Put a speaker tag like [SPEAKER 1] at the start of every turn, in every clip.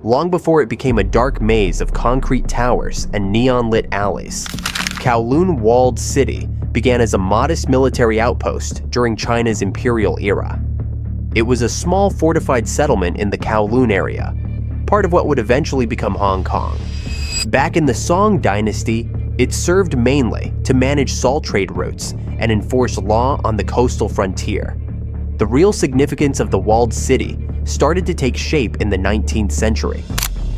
[SPEAKER 1] long before it became a dark maze of concrete towers and neon-lit alleys. Kowloon Walled City began as a modest military outpost during China's imperial era. It was a small fortified settlement in the Kowloon area, part of what would eventually become Hong Kong. Back in the Song dynasty, it served mainly to manage salt trade routes and enforce law on the coastal frontier. The real significance of the walled city started to take shape in the 19th century,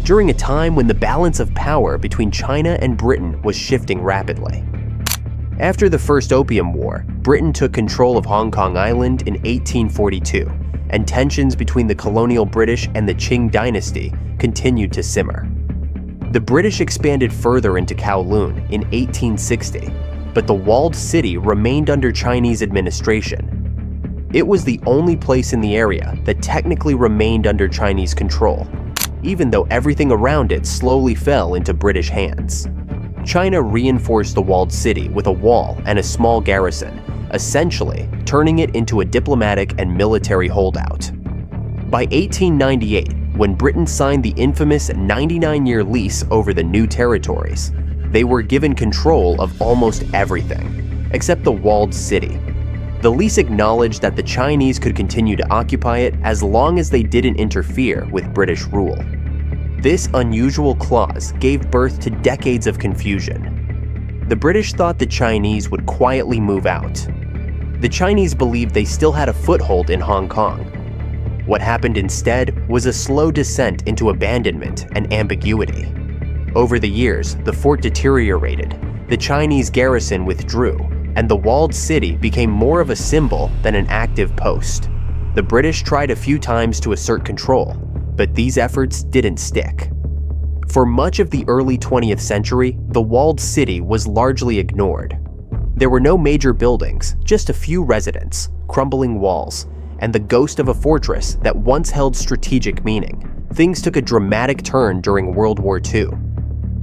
[SPEAKER 1] during a time when the balance of power between China and Britain was shifting rapidly. After the First Opium War, Britain took control of Hong Kong Island in 1842, and tensions between the colonial British and the Qing dynasty continued to simmer. The British expanded further into Kowloon in 1860, but the walled city remained under Chinese administration. It was the only place in the area that technically remained under Chinese control, even though everything around it slowly fell into British hands. China reinforced the walled city with a wall and a small garrison, essentially turning it into a diplomatic and military holdout. By 1898, when Britain signed the infamous 99-year lease over the new territories, they were given control of almost everything, except the walled city. The lease acknowledged that the Chinese could continue to occupy it as long as they didn't interfere with British rule. This unusual clause gave birth to decades of confusion. The British thought the Chinese would quietly move out. The Chinese believed they still had a foothold in Hong Kong. What happened instead was a slow descent into abandonment and ambiguity. Over the years, the fort deteriorated, the Chinese garrison withdrew, and the walled city became more of a symbol than an active post. The British tried a few times to assert control, but these efforts didn't stick. For much of the early 20th century, the walled city was largely ignored. There were no major buildings, just a few residents, crumbling walls, and the ghost of a fortress that once held strategic meaning. Things took a dramatic turn during World War II.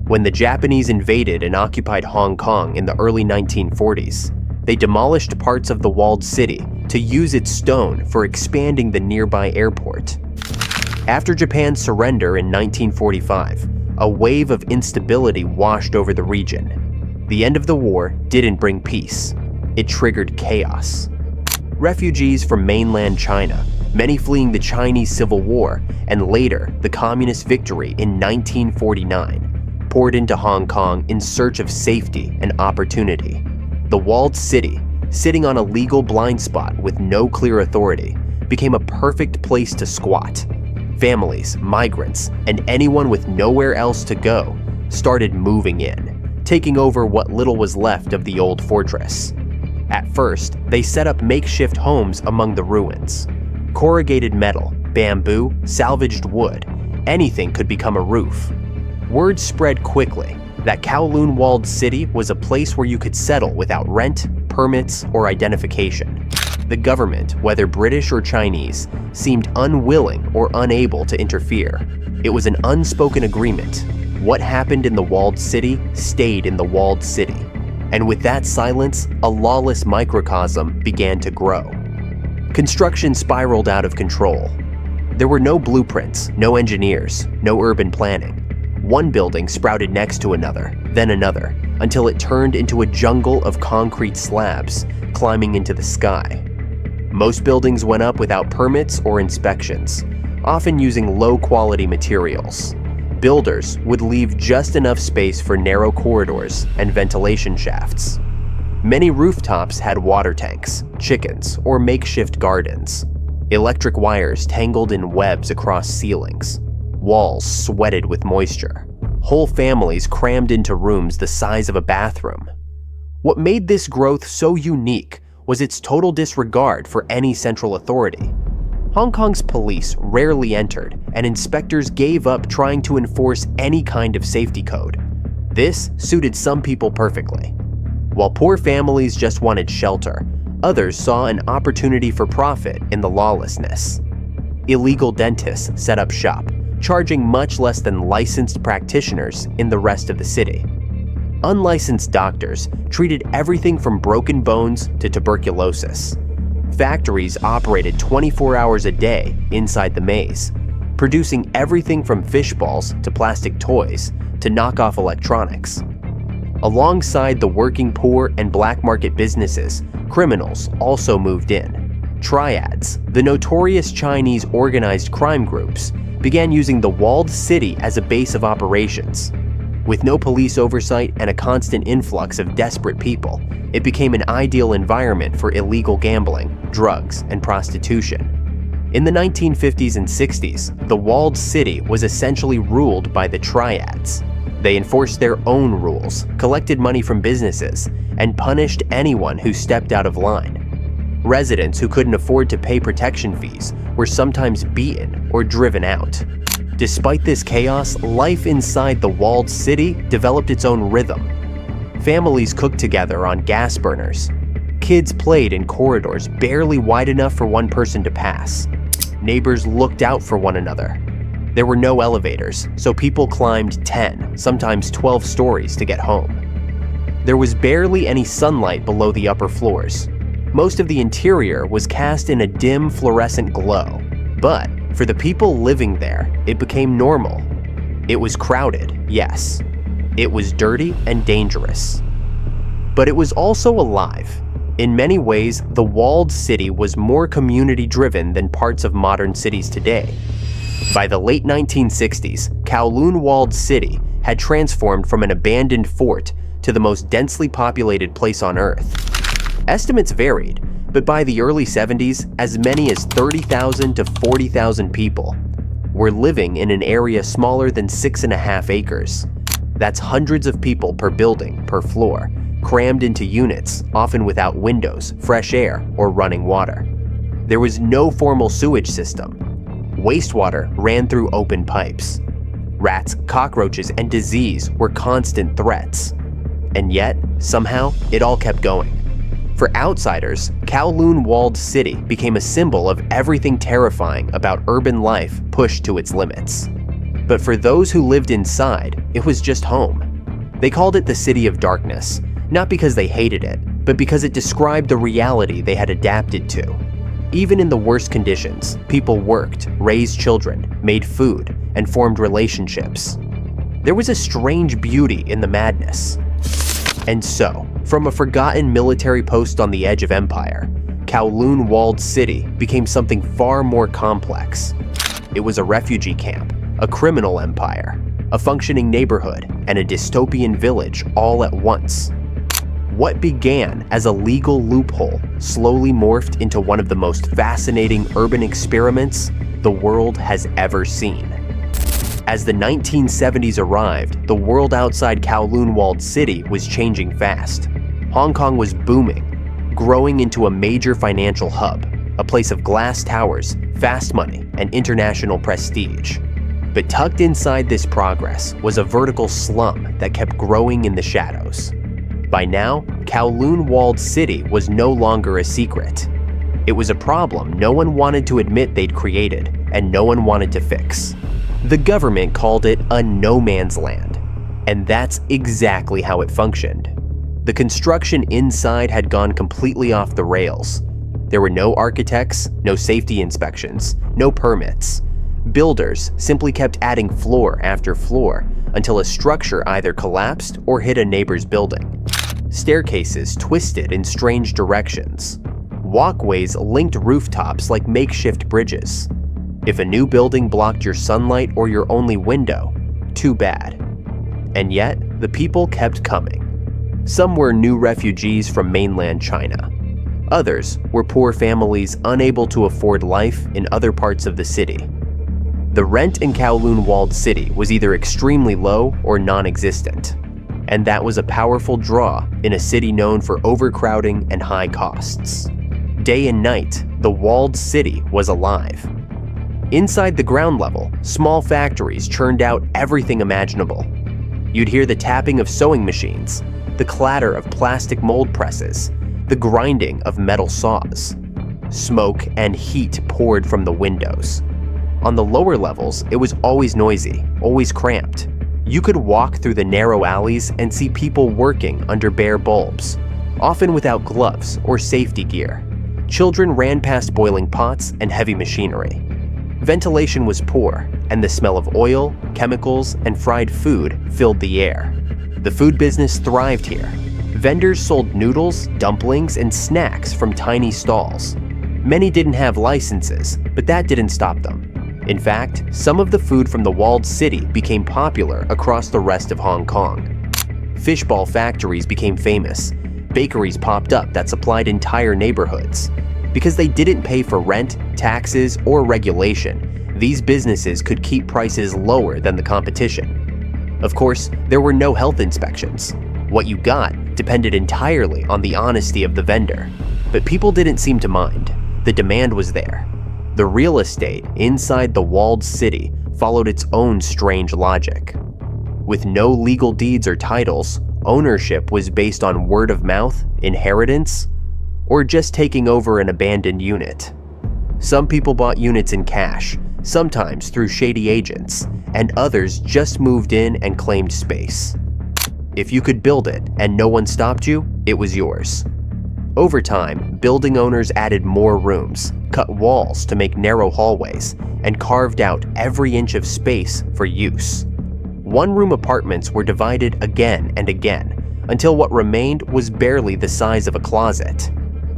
[SPEAKER 1] When the Japanese invaded and occupied Hong Kong in the early 1940s, they demolished parts of the walled city to use its stone for expanding the nearby airport. After Japan's surrender in 1945, a wave of instability washed over the region. The end of the war didn't bring peace. It triggered chaos. Refugees from mainland China, many fleeing the Chinese Civil War and later the Communist victory in 1949, poured into Hong Kong in search of safety and opportunity. The walled city, sitting on a legal blind spot with no clear authority, became a perfect place to squat. Families, migrants, and anyone with nowhere else to go started moving in, taking over what little was left of the old fortress. At first, they set up makeshift homes among the ruins. Corrugated metal, bamboo, salvaged wood, anything could become a roof. Word spread quickly that Kowloon Walled City was a place where you could settle without rent, permits, or identification. The government, whether British or Chinese, seemed unwilling or unable to interfere. It was an unspoken agreement. What happened in the walled city stayed in the walled city. And with that silence, a lawless microcosm began to grow. Construction spiraled out of control. There were no blueprints, no engineers, no urban planning. One building sprouted next to another, then another, until it turned into a jungle of concrete slabs climbing into the sky. Most buildings went up without permits or inspections, often using low-quality materials. Builders would leave just enough space for narrow corridors and ventilation shafts. Many rooftops had water tanks, chickens, or makeshift gardens. Electric wires tangled in webs across ceilings. Walls sweated with moisture. Whole families crammed into rooms the size of a bathroom. What made this growth so unique was its total disregard for any central authority. Hong Kong's police rarely entered, and inspectors gave up trying to enforce any kind of safety code. This suited some people perfectly. While poor families just wanted shelter, others saw an opportunity for profit in the lawlessness. Illegal dentists set up shop, charging much less than licensed practitioners in the rest of the city. Unlicensed doctors treated everything from broken bones to tuberculosis. Factories operated 24 hours a day inside the maze. producing everything from fish balls to plastic toys to knockoff electronics. Alongside the working poor and black market businesses, criminals also moved in. Triads, the notorious Chinese organized crime groups, began using the walled city as a base of operations. With no police oversight and a constant influx of desperate people, it became an ideal environment for illegal gambling, drugs, and prostitution. In the 1950s and 60s, the walled city was essentially ruled by the Triads. They enforced their own rules, collected money from businesses, and punished anyone who stepped out of line. Residents who couldn't afford to pay protection fees were sometimes beaten or driven out. Despite this chaos, life inside the walled city developed its own rhythm. Families cooked together on gas burners. Kids played in corridors barely wide enough for one person to pass. Neighbors looked out for one another. There were no elevators, so people climbed 10, sometimes 12 stories to get home. There was barely any sunlight below the upper floors. Most of the interior was cast in a dim fluorescent glow, but for the people living there, it became normal. It was crowded, yes. It was dirty and dangerous. But it was also alive. In many ways, the walled city was more community-driven than parts of modern cities today. By the late 1960s, Kowloon Walled City had transformed from an abandoned fort to the most densely populated place on Earth. Estimates varied, but by the early 70s, as many as 30,000 to 40,000 people were living in an area smaller than 6.5 acres. That's hundreds of people per building, per floor, crammed into units, often without windows, fresh air, or running water. There was no formal sewage system. Wastewater ran through open pipes. Rats, cockroaches, and disease were constant threats. And yet, somehow, it all kept going. For outsiders, Kowloon Walled City became a symbol of everything terrifying about urban life pushed to its limits. But for those who lived inside, it was just home. They called it the City of Darkness, not because they hated it, but because it described the reality they had adapted to. Even in the worst conditions, people worked, raised children, made food, and formed relationships. There was a strange beauty in the madness. And so, from a forgotten military post on the edge of empire, Kowloon Walled City became something far more complex. It was a refugee camp, a criminal empire, a functioning neighborhood, and a dystopian village all at once. What began as a legal loophole slowly morphed into one of the most fascinating urban experiments the world has ever seen. As the 1970s arrived, the world outside Kowloon Walled City was changing fast. Hong Kong was booming, growing into a major financial hub, a place of glass towers, fast money, and international prestige. But tucked inside this progress was a vertical slum that kept growing in the shadows. By now, Kowloon Walled City was no longer a secret. It was a problem no one wanted to admit they'd created, and no one wanted to fix. The government called it a no man's land, and that's exactly how it functioned. The construction inside had gone completely off the rails. There were no architects, no safety inspections, no permits. Builders simply kept adding floor after floor until a structure either collapsed or hit a neighbor's building. Staircases twisted in strange directions. Walkways linked rooftops like makeshift bridges. If a new building blocked your sunlight or your only window, too bad. And yet, the people kept coming. Some were new refugees from mainland China. Others were poor families unable to afford life in other parts of the city. The rent in Kowloon Walled City was either extremely low or non-existent. And that was a powerful draw in a city known for overcrowding and high costs. Day and night, the walled city was alive. Inside the ground level, small factories churned out everything imaginable. You'd hear the tapping of sewing machines, the clatter of plastic mold presses, the grinding of metal saws. Smoke and heat poured from the windows. On the lower levels, it was always noisy, always cramped. You could walk through the narrow alleys and see people working under bare bulbs, often without gloves or safety gear. Children ran past boiling pots and heavy machinery. Ventilation was poor, and the smell of oil, chemicals, and fried food filled the air. The food business thrived here. Vendors sold noodles, dumplings, and snacks from tiny stalls. Many didn't have licenses, but that didn't stop them. In fact, some of the food from the walled city became popular across the rest of Hong Kong. Fishball factories became famous. Bakeries popped up that supplied entire neighborhoods. Because they didn't pay for rent, taxes, or regulation, these businesses could keep prices lower than the competition. Of course, there were no health inspections. What you got depended entirely on the honesty of the vendor. But people didn't seem to mind. The demand was there. The real estate inside the walled city followed its own strange logic. With no legal deeds or titles, ownership was based on word of mouth, inheritance, or just taking over an abandoned unit. Some people bought units in cash, sometimes through shady agents, and others just moved in and claimed space. If you could build it and no one stopped you, it was yours. Over time, building owners added more rooms, cut walls to make narrow hallways, and carved out every inch of space for use. One-room apartments were divided again and again, until what remained was barely the size of a closet.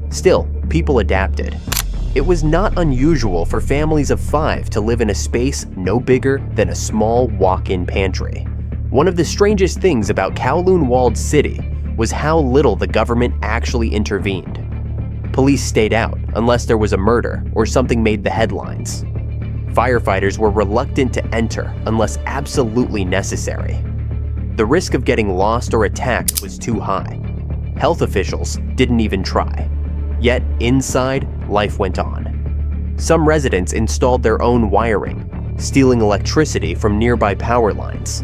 [SPEAKER 1] Still, people adapted. It was not unusual for families of 5 to live in a space no bigger than a small walk-in pantry. One of the strangest things about Kowloon Walled City was how little the government actually intervened. Police stayed out unless there was a murder or something made the headlines. Firefighters were reluctant to enter unless absolutely necessary. The risk of getting lost or attacked was too high. Health officials didn't even try. Yet inside, life went on. Some residents installed their own wiring, stealing electricity from nearby power lines.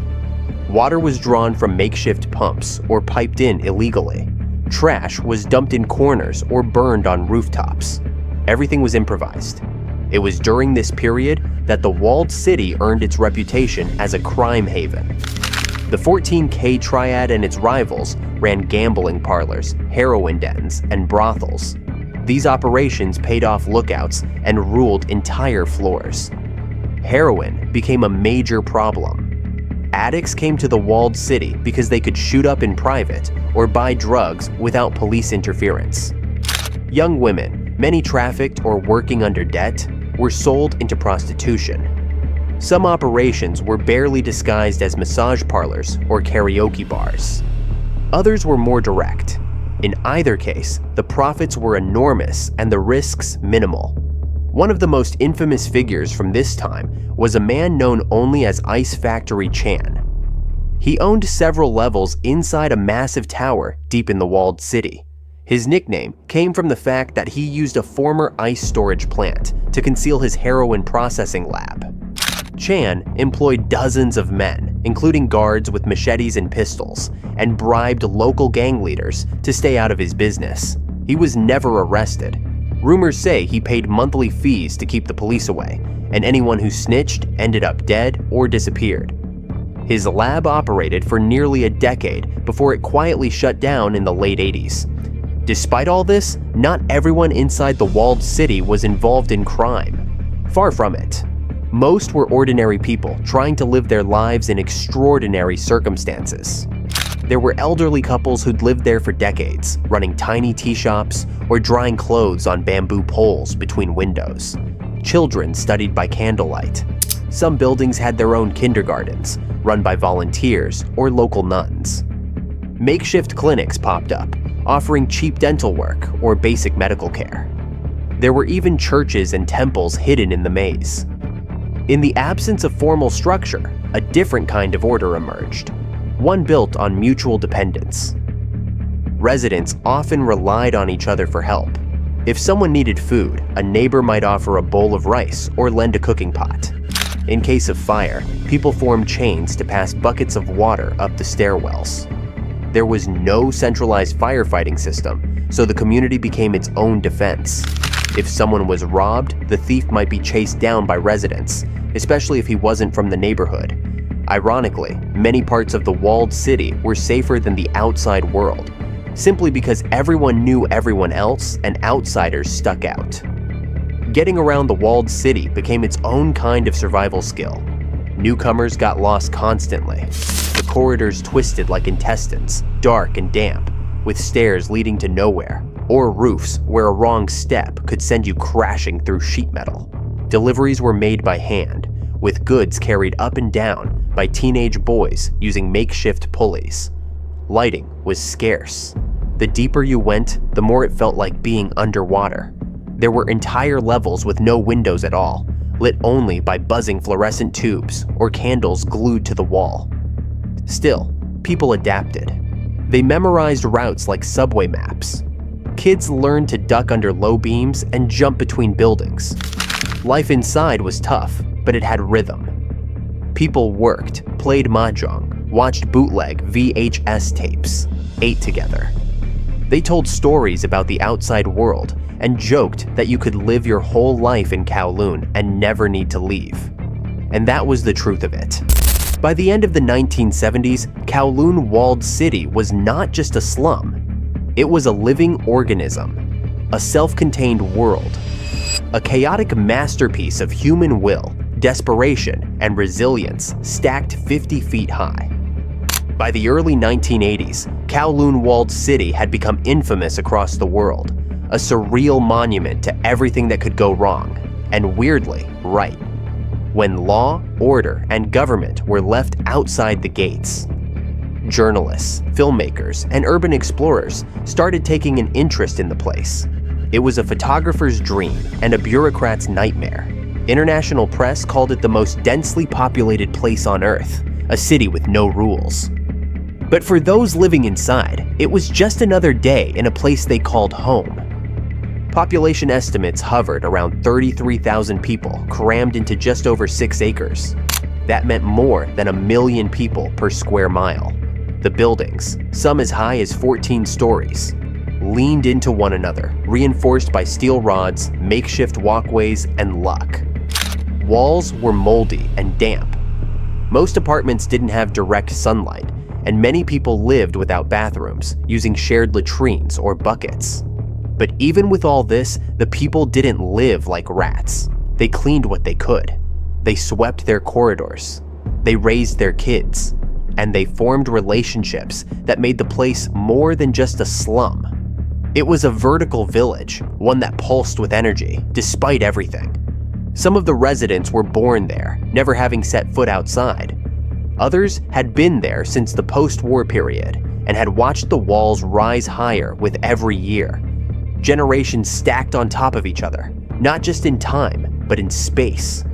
[SPEAKER 1] Water was drawn from makeshift pumps or piped in illegally. Trash was dumped in corners or burned on rooftops. Everything was improvised. It was during this period that the walled city earned its reputation as a crime haven. The 14K triad and its rivals ran gambling parlors, heroin dens, and brothels. These operations paid off lookouts and ruled entire floors. Heroin became a major problem. Addicts came to the walled city because they could shoot up in private or buy drugs without police interference. Young women, many trafficked or working under debt, were sold into prostitution. Some operations were barely disguised as massage parlors or karaoke bars. Others were more direct. In either case, the profits were enormous and the risks minimal. One of the most infamous figures from this time was a man known only as Ice Factory Chan. He owned several levels inside a massive tower deep in the walled city. His nickname came from the fact that he used a former ice storage plant to conceal his heroin processing lab. Chan employed dozens of men, including guards with machetes and pistols, and bribed local gang leaders to stay out of his business. He was never arrested. Rumors say he paid monthly fees to keep the police away, and anyone who snitched ended up dead or disappeared. His lab operated for nearly a decade before it quietly shut down in the late 80s. Despite all this, not everyone inside the walled city was involved in crime. Far from it. Most were ordinary people trying to live their lives in extraordinary circumstances. There were elderly couples who'd lived there for decades, running tiny tea shops or drying clothes on bamboo poles between windows. Children studied by candlelight. Some buildings had their own kindergartens, run by volunteers or local nuns. Makeshift clinics popped up, offering cheap dental work or basic medical care. There were even churches and temples hidden in the maze. In the absence of formal structure, a different kind of order emerged, one built on mutual dependence. Residents often relied on each other for help. If someone needed food, a neighbor might offer a bowl of rice or lend a cooking pot. In case of fire, people formed chains to pass buckets of water up the stairwells. There was no centralized firefighting system, so the community became its own defense. If someone was robbed, the thief might be chased down by residents, especially if he wasn't from the neighborhood. Ironically, many parts of the walled city were safer than the outside world, simply because everyone knew everyone else and outsiders stuck out. Getting around the walled city became its own kind of survival skill. Newcomers got lost constantly. The corridors twisted like intestines, dark and damp, with stairs leading to nowhere, or roofs where a wrong step could send you crashing through sheet metal. Deliveries were made by hand, with goods carried up and down by teenage boys using makeshift pulleys. Lighting was scarce. The deeper you went, the more it felt like being underwater. There were entire levels with no windows at all, lit only by buzzing fluorescent tubes or candles glued to the wall. Still, people adapted. They memorized routes like subway maps. Kids learned to duck under low beams and jump between buildings. Life inside was tough, but it had rhythm. People worked, played mahjong, watched bootleg VHS tapes, ate together. They told stories about the outside world and joked that you could live your whole life in Kowloon and never need to leave. And that was the truth of it. By the end of the 1970s, Kowloon Walled City was not just a slum. It was a living organism, a self-contained world, a chaotic masterpiece of human will, desperation, and resilience stacked 50 feet high. By the early 1980s, Kowloon Walled City had become infamous across the world, a surreal monument to everything that could go wrong, and weirdly, right, when law, order, and government were left outside the gates. Journalists, filmmakers, and urban explorers started taking an interest in the place. It was a photographer's dream and a bureaucrat's nightmare. International press called it the most densely populated place on Earth, a city with no rules. But for those living inside, it was just another day in a place they called home. Population estimates hovered around 33,000 people crammed into just over 6 acres. That meant more than 1 million people per square mile. The buildings, some as high as 14 stories, leaned into one another, reinforced by steel rods, makeshift walkways, and luck. Walls were moldy and damp. Most apartments didn't have direct sunlight, and many people lived without bathrooms, using shared latrines or buckets. But even with all this, the people didn't live like rats. They cleaned what they could. They swept their corridors. They raised their kids. And they formed relationships that made the place more than just a slum. It was a vertical village, one that pulsed with energy, despite everything. Some of the residents were born there, never having set foot outside. Others had been there since the post-war period and had watched the walls rise higher with every year. Generations stacked on top of each other, not just in time, but in space.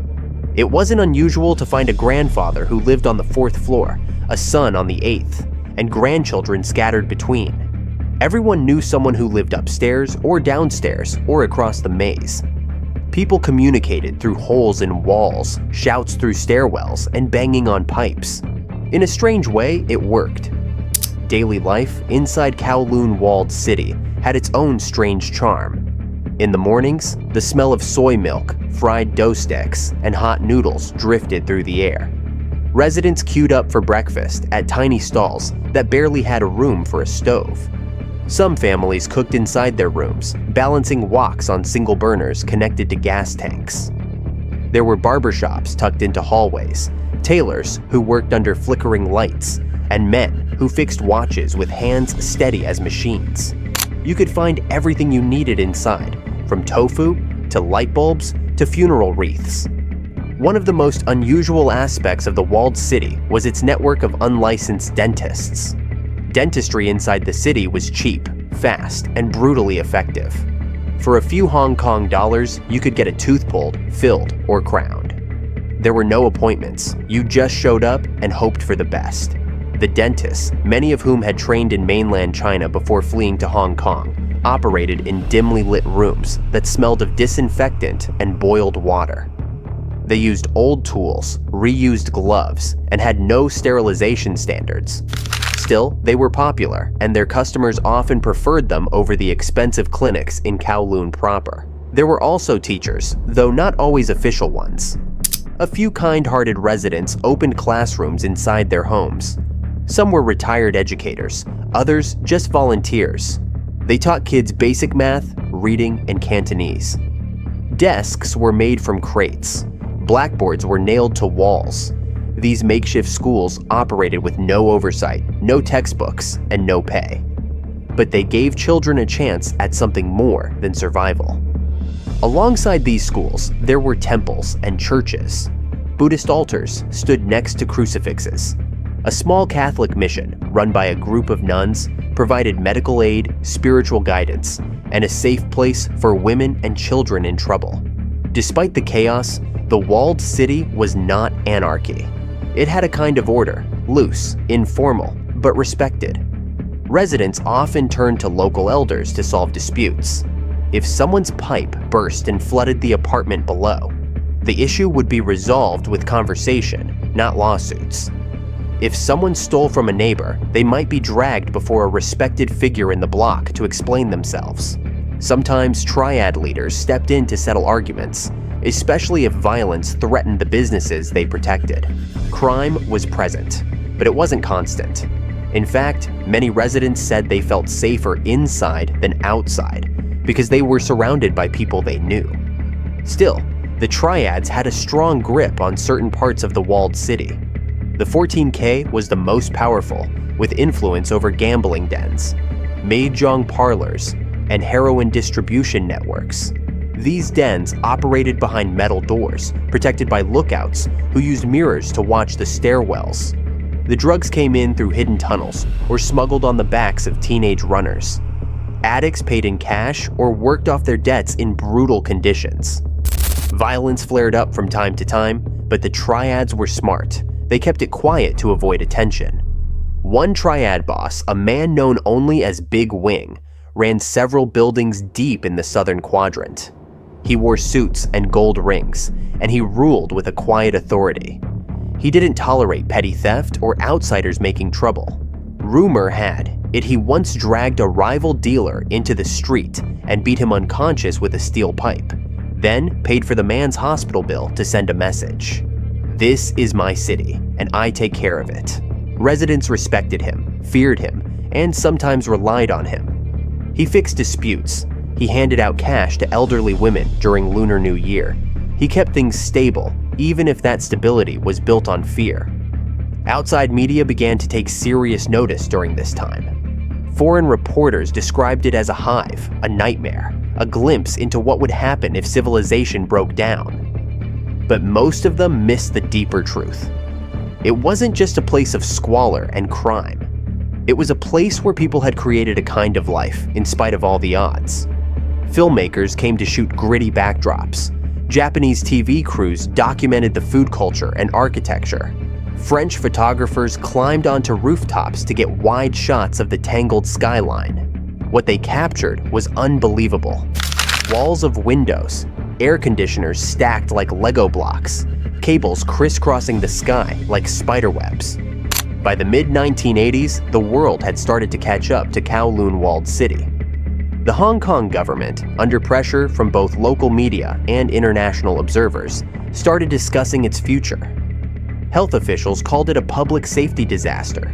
[SPEAKER 1] It wasn't unusual to find a grandfather who lived on the 4th floor, a son on the 8th, and grandchildren scattered between. Everyone knew someone who lived upstairs or downstairs or across the maze. People communicated through holes in walls, shouts through stairwells, and banging on pipes. In a strange way, it worked. Daily life inside Kowloon Walled City had its own strange charm. In the mornings, the smell of soy milk, fried dough sticks, and hot noodles drifted through the air. Residents queued up for breakfast at tiny stalls that barely had a room for a stove. Some families cooked inside their rooms, balancing woks on single burners connected to gas tanks. There were barbershops tucked into hallways, tailors who worked under flickering lights, and men who fixed watches with hands steady as machines. You could find everything you needed inside, from tofu to light bulbs to funeral wreaths. One of the most unusual aspects of the walled city was its network of unlicensed dentists. Dentistry inside the city was cheap, fast, and brutally effective. For a few Hong Kong dollars, you could get a tooth pulled, filled, or crowned. There were no appointments. You just showed up and hoped for the best. The dentists, many of whom had trained in mainland China before fleeing to Hong Kong, operated in dimly lit rooms that smelled of disinfectant and boiled water. They used old tools, reused gloves, and had no sterilization standards. Still, they were popular, and their customers often preferred them over the expensive clinics in Kowloon proper. There were also teachers, though not always official ones. A few kind-hearted residents opened classrooms inside their homes. Some were retired educators, others just volunteers. They taught kids basic math, reading, and Cantonese. Desks were made from crates. Blackboards were nailed to walls. These makeshift schools operated with no oversight, no textbooks, and no pay. But they gave children a chance at something more than survival. Alongside these schools, there were temples and churches. Buddhist altars stood next to crucifixes. A small Catholic mission, run by a group of nuns, provided medical aid, spiritual guidance, and a safe place for women and children in trouble. Despite the chaos, the walled city was not anarchy. It had a kind of order, loose, informal, but respected. Residents often turned to local elders to solve disputes. If someone's pipe burst and flooded the apartment below, the issue would be resolved with conversation, not lawsuits. If someone stole from a neighbor, they might be dragged before a respected figure in the block to explain themselves. Sometimes triad leaders stepped in to settle arguments, especially if violence threatened the businesses they protected. Crime was present, but it wasn't constant. In fact, many residents said they felt safer inside than outside because they were surrounded by people they knew. Still, the triads had a strong grip on certain parts of the walled city. The 14K was the most powerful, with influence over gambling dens, mahjong parlors, and heroin distribution networks. These dens operated behind metal doors, protected by lookouts who used mirrors to watch the stairwells. The drugs came in through hidden tunnels or smuggled on the backs of teenage runners. Addicts paid in cash or worked off their debts in brutal conditions. Violence flared up from time to time, but the triads were smart. They kept it quiet to avoid attention. One triad boss, a man known only as Big Wing, ran several buildings deep in the southern quadrant. He wore suits and gold rings, and he ruled with a quiet authority. He didn't tolerate petty theft or outsiders making trouble. Rumor had it he once dragged a rival dealer into the street and beat him unconscious with a steel pipe, then paid for the man's hospital bill to send a message. "This is my city, and I take care of it." Residents respected him, feared him, and sometimes relied on him. He fixed disputes. He handed out cash to elderly women during Lunar New Year. He kept things stable, even if that stability was built on fear. Outside media began to take serious notice during this time. Foreign reporters described it as a hive, a nightmare, a glimpse into what would happen if civilization broke down. But most of them missed the deeper truth. It wasn't just a place of squalor and crime. It was a place where people had created a kind of life in spite of all the odds. Filmmakers came to shoot gritty backdrops. Japanese TV crews documented the food culture and architecture. French photographers climbed onto rooftops to get wide shots of the tangled skyline. What they captured was unbelievable. Walls of windows, air conditioners stacked like Lego blocks, cables crisscrossing the sky like spiderwebs. By the mid-1980s, the world had started to catch up to Kowloon walled city. The Hong Kong government, under pressure from both local media and international observers, started discussing its future. Health officials called it a public safety disaster.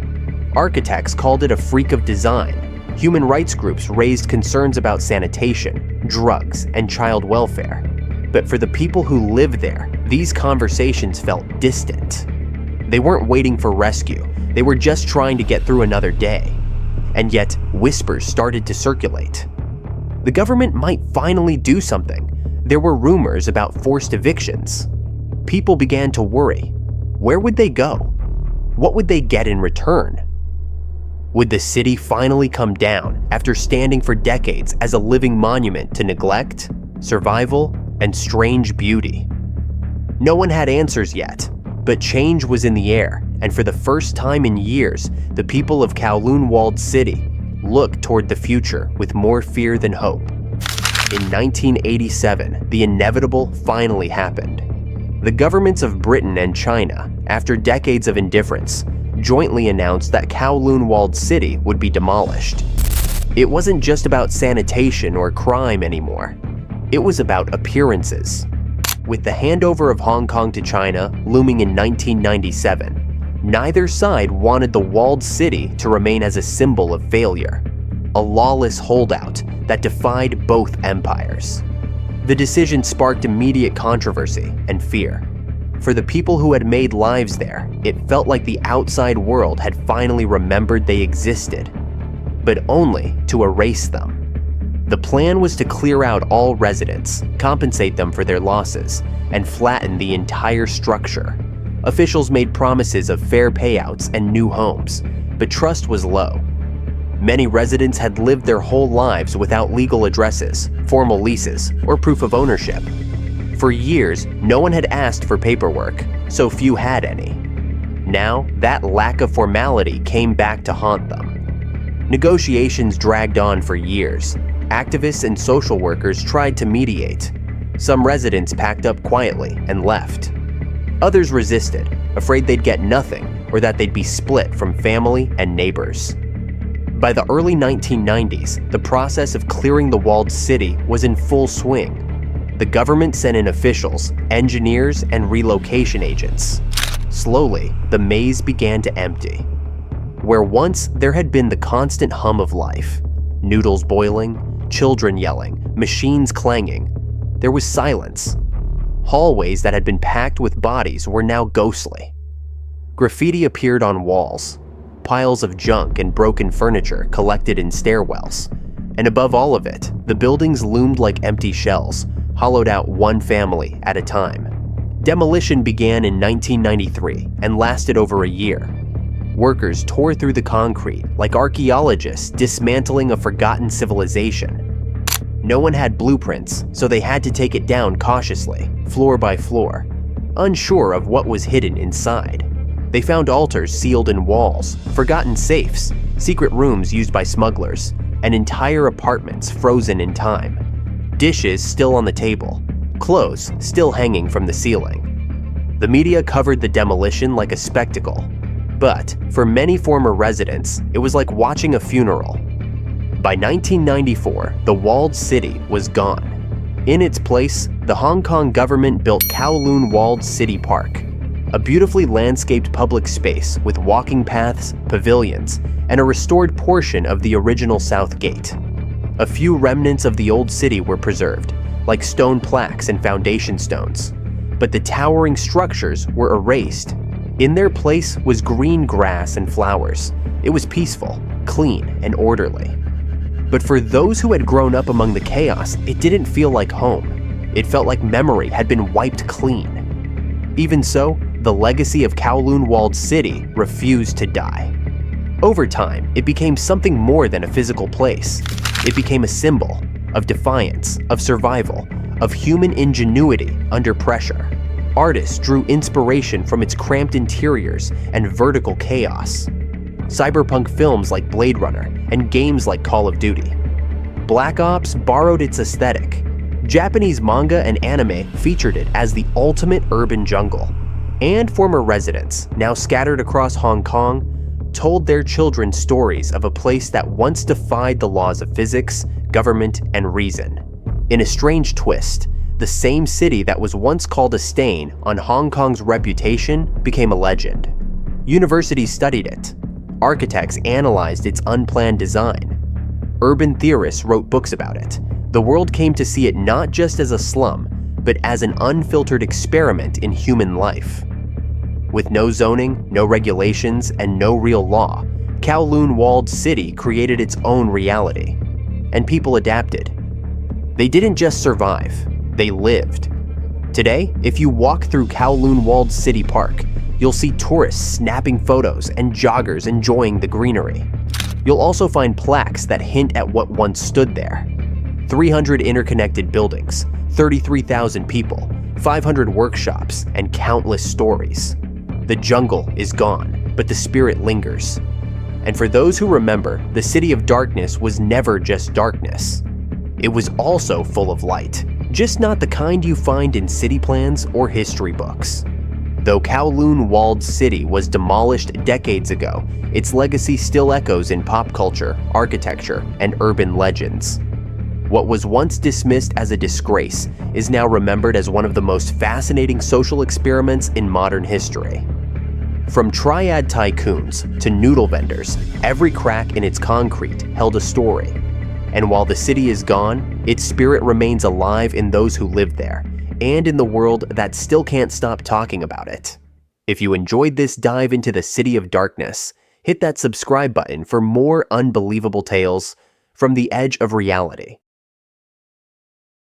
[SPEAKER 1] Architects called it a freak of design. Human rights groups raised concerns about sanitation, drugs, and child welfare. But for the people who lived there, these conversations felt distant. They weren't waiting for rescue. They were just trying to get through another day. And yet, whispers started to circulate. The government might finally do something. There were rumors about forced evictions. People began to worry. Where would they go? What would they get in return? Would the city finally come down after standing for decades as a living monument to neglect, survival, and strange beauty? No one had answers yet, but change was in the air, and for the first time in years, the people of Kowloon walled city looked toward the future with more fear than hope. In 1987, the inevitable finally happened. The governments of Britain and China, after decades of indifference, jointly announced that Kowloon walled city would be demolished. It wasn't just about sanitation or crime anymore. It was about appearances. With the handover of Hong Kong to China looming in 1997, neither side wanted the walled city to remain as a symbol of failure, a lawless holdout that defied both empires. The decision sparked immediate controversy and fear. For the people who had made lives there, it felt like the outside world had finally remembered they existed, but only to erase them. The plan was to clear out all residents, compensate them for their losses, and flatten the entire structure. Officials made promises of fair payouts and new homes, but trust was low. Many residents had lived their whole lives without legal addresses, formal leases, or proof of ownership. For years, no one had asked for paperwork, so few had any. Now, that lack of formality came back to haunt them. Negotiations dragged on for years. Activists and social workers tried to mediate. Some residents packed up quietly and left. Others resisted, afraid they'd get nothing or that they'd be split from family and neighbors. By the early 1990s, the process of clearing the walled city was in full swing. The government sent in officials, engineers, and relocation agents. Slowly, the maze began to empty. Where once there had been the constant hum of life, noodles boiling, children yelling, machines clanging, there was silence. Hallways that had been packed with bodies were now ghostly. Graffiti appeared on walls, piles of junk and broken furniture collected in stairwells, and above all of it, the buildings loomed like empty shells, hollowed out one family at a time. Demolition began in 1993 and lasted over a year. Workers tore through the concrete like archaeologists dismantling a forgotten civilization. No one had blueprints, so they had to take it down cautiously, floor by floor, unsure of what was hidden inside. They found altars sealed in walls, forgotten safes, secret rooms used by smugglers, and entire apartments frozen in time. Dishes still on the table, clothes still hanging from the ceiling. The media covered the demolition like a spectacle, but for many former residents, it was like watching a funeral. By 1994, the walled city was gone. In its place, the Hong Kong government built Kowloon Walled City Park, a beautifully landscaped public space with walking paths, pavilions, and a restored portion of the original South Gate. A few remnants of the old city were preserved, like stone plaques and foundation stones, but the towering structures were erased. In their place was green grass and flowers. It was peaceful, clean, and orderly. But for those who had grown up among the chaos, it didn't feel like home. It felt like memory had been wiped clean. Even so, the legacy of Kowloon Walled City refused to die. Over time, it became something more than a physical place. It became a symbol of defiance, of survival, of human ingenuity under pressure. Artists drew inspiration from its cramped interiors and vertical chaos. Cyberpunk films like Blade Runner and games like Call of Duty. Black Ops borrowed its aesthetic. Japanese manga and anime featured it as the ultimate urban jungle. And former residents, now scattered across Hong Kong, told their children stories of a place that once defied the laws of physics, government, and reason. In a strange twist, the same city that was once called a stain on Hong Kong's reputation became a legend. Universities studied it. Architects analyzed its unplanned design. Urban theorists wrote books about it. The world came to see it not just as a slum, but as an unfiltered experiment in human life. With no zoning, no regulations, and no real law, Kowloon Walled City created its own reality. And people adapted. They didn't just survive, they lived. Today, if you walk through Kowloon Walled City Park, you'll see tourists snapping photos and joggers enjoying the greenery. You'll also find plaques that hint at what once stood there. 300 interconnected buildings, 33,000 people, 500 workshops, and countless stories. The jungle is gone, but the spirit lingers. And for those who remember, the City of Darkness was never just darkness. It was also full of light, just not the kind you find in city plans or history books. Though Kowloon Walled City was demolished decades ago, its legacy still echoes in pop culture, architecture, and urban legends. What was once dismissed as a disgrace is now remembered as one of the most fascinating social experiments in modern history. From triad tycoons to noodle vendors, every crack in its concrete held a story. And while the city is gone, its spirit remains alive in those who live there, and in the world that still can't stop talking about it. If you enjoyed this dive into the City of Darkness, hit that subscribe button for more unbelievable tales from the edge of reality.